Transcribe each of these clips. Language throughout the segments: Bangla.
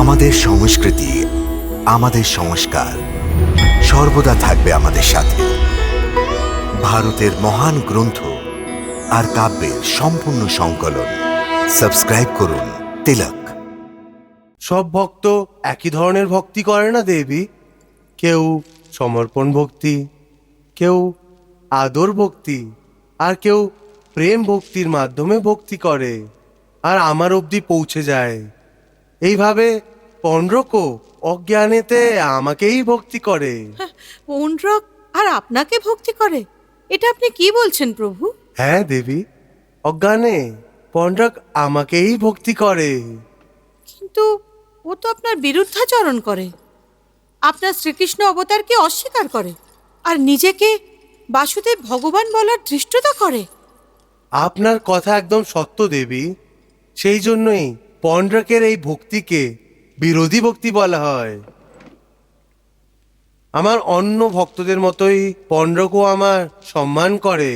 আমাদের সংস্কৃতি, আমাদের সংস্কার সর্বদা থাকবে আমাদের সাথে। ভারতের মহান গ্রন্থ আর কাব্যের সম্পূর্ণ সংকলন। সাবস্ক্রাইব করুন তিলক। সব ভক্ত একই ধরনের ভক্তি করে না দেবী। কেউ সমর্পণ ভক্তি, কেউ আদর ভক্তি, আর কেউ প্রেম ভক্তির মাধ্যমে ভক্তি করে আর আমার অবধি পৌঁছে যায়। এইভাবে পণ্ডরকও অজ্ঞানেতে আমাকেই ভক্তি করে। পৌণ্ড্রক আর আপনাকে ভক্তি করে? এটা আপনি কি বলছেন প্রভু? হ্যাঁ দেবী, অজ্ঞানে পণ্ডরক আমাকেই ভক্তি করে। কিন্তু ও তো আপনার বিরুদ্ধাচরণ করে, আপনার শ্রীকৃষ্ণ অবতারকে অস্বীকার করে আর নিজেকে বাসুদেব ভগবান বলার ধৃষ্টতা করে। আপনার কথা একদম সত্য দেবী। সেই জন্যই পণ্ডরকের এই ভক্তিকে বিরোধী ভক্তি বলা হয়। আমার অন্য ভক্তদের মতোই পণ্ডরকও আমার সম্মান করে।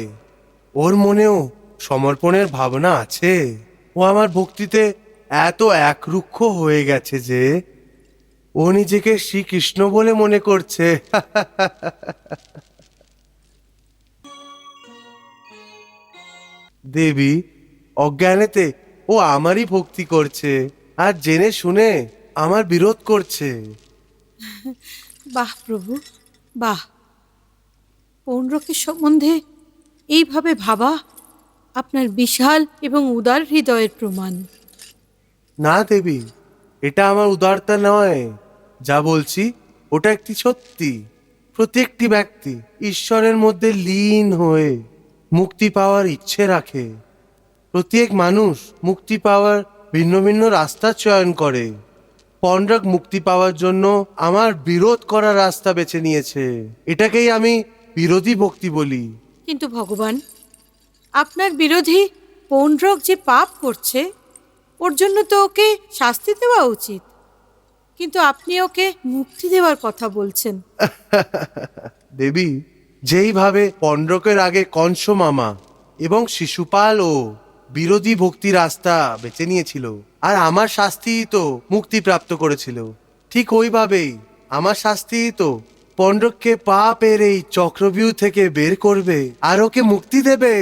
ওর মনেও সমর্পণের ভাবনা আছে। ও আমার ভক্তিতে এত একরুক্ষ হয়ে গেছে যে ও নিজেকে শ্রীকৃষ্ণ বলে মনে করছে। দেবী, অজ্ঞানেতে ও আমারই ভক্তি করছে আর জেনে শুনে আমার বিরোধ করছে। বাহ প্রভু, বাহ! পৌণ্ড্রকের সম্বন্ধে এইভাবে ভাবা আপনার বিশাল এবং উদার হৃদয়ের প্রমাণ। না দেবী, এটা আমার উদারতা নয়। যা বলছি ওটা একটি সত্যি। প্রত্যেকটি ব্যক্তি ঈশ্বরের মধ্যে লীন হয়ে মুক্তি পাওয়ার ইচ্ছে রাখে। প্রত্যেক মানুষ মুক্তি পাওয়ার ভিন্ন ভিন্ন রাস্তা চয়ন করে। পণ্ডরক মুক্তি পাওয়ার জন্য আমার বিরোধ করার রাস্তা বেছে নিয়েছে। এটাকেই আমি বিরোধী ভক্তি বলি। কিন্তু ভগবান, আপনার বিরোধী পৌণ্ড্রক যে পাপ করছে ওর জন্য তো ওকে শাস্তি দেওয়া উচিত, কিন্তু আপনি ওকে মুক্তি দেওয়ার কথা বলছেন। দেবী, যেইভাবে পণ্ডরকের আগে কংস মামা এবং শিশুপাল ও বিরোধী ভক্তি রাস্তা বেছে নিয়েছিল আর আমার শাস্তি তো মুক্তি প্রাপ্ত করেছিল, ঠিক ওইভাবেই আমার শাস্তি তো পণ্ডরককে পাপের এই চক্রবিউ থেকে বের করবে আর ওকে মুক্তি দেবে।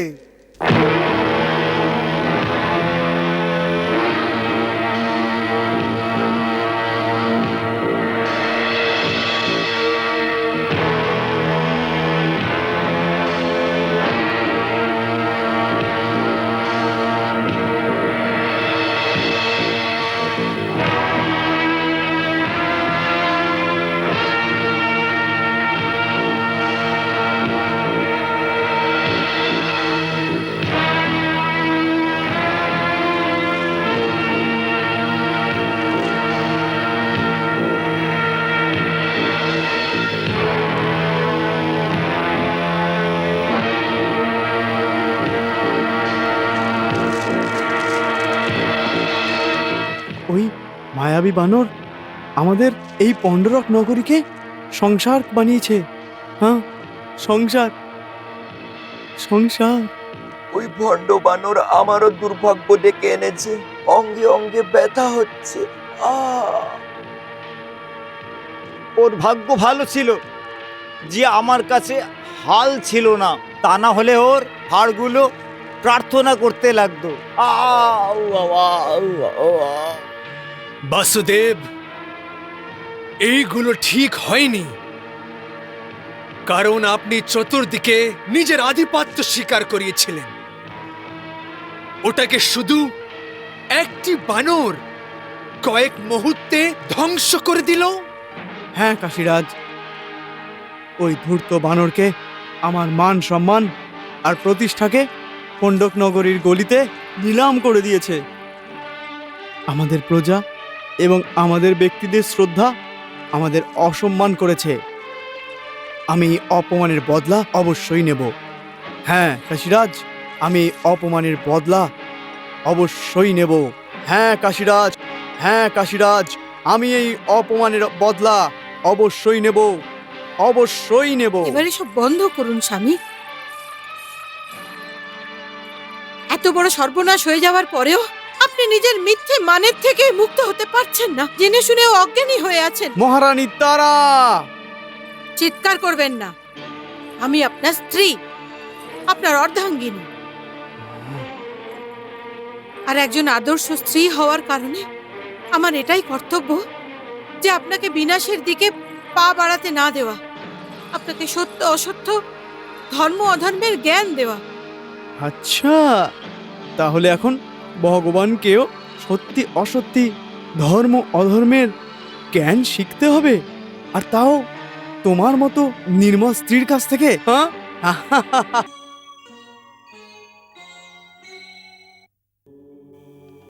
ওই মায়াবী বানর আমাদের এই পণ্ডরক নগরীকে সংসার বানিয়েছে। হ্যাঁ, সংসার সংসার। ওই ভণ্ড বানর আমারও দুর্ভাগ্য ডেকে এনেছে। অঙ্গে অঙ্গে ব্যথা হচ্ছে। ওর ভাগ্য ভালো ছিল যে আমার কাছে হাল ছিল না, তা না হলে ওর হাড়গুলো প্রার্থনা করতে লাগতো। বাসুদেব, এইগুলো ঠিক হয়নি, কারণ আপনি চতুর্দিকে নিজের আধিপত্য স্বীকার করিয়েছিলেন। ওটাকে শুধু একটি বানর কয়েক মুহূর্তে ধ্বংস করে দিল। হ্যাঁ কাশীরাজ, ওই ধূর্ত বানরকে আমার মান সম্মান আর প্রতিষ্ঠাকে পণ্ডক নগরীর গলিতে নিলাম করে দিয়েছে। আমাদের প্রজা এবং আমাদের ব্যক্তিদের শ্রদ্ধা আমাদের অসম্মান করেছে। আমি অপমানের বদলা অবশ্যই নেব। হ্যাঁ কাশীরাজ, আমি অপমানের বদলা অবশ্যই নেব। হ্যাঁ কাশীরাজ, হ্যাঁ কাশীরাজ, আমি এই অপমানের বদলা অবশ্যই নেব, অবশ্যই নেব। এবারে সব বন্ধ করুন স্বামী। এত বড় সর্বনাশ হয়ে যাওয়ার পরেও আপনি নিজের মিথ্যে মানের থেকে মুক্ত হতে পারছেন না, জেনে শুনেও অজ্ঞানী হয়ে আছেন। মহারানী তারা! চিৎকার করবেন না, আমি আপনার স্ত্রী, আপনার অর্ধাঙ্গিনী। আর একজন আদর্শ স্ত্রী হওয়ার কারণে আমার এটাই কর্তব্য যে আপনাকে বিনাশের দিকে পা বাড়াতে না দেওয়া, আপনাকে সত্য অসত্য, ধর্ম অধর্মের জ্ঞান দেওয়া। আচ্ছা, তাহলে এখন ভগবানকেও সত্যি অসত্যি, ধর্ম অধর্মের জ্ঞান শিখতে হবে, আর তাও তোমার মতো নির্মল স্ত্রীর কাছ থেকে, হ্যাঁ?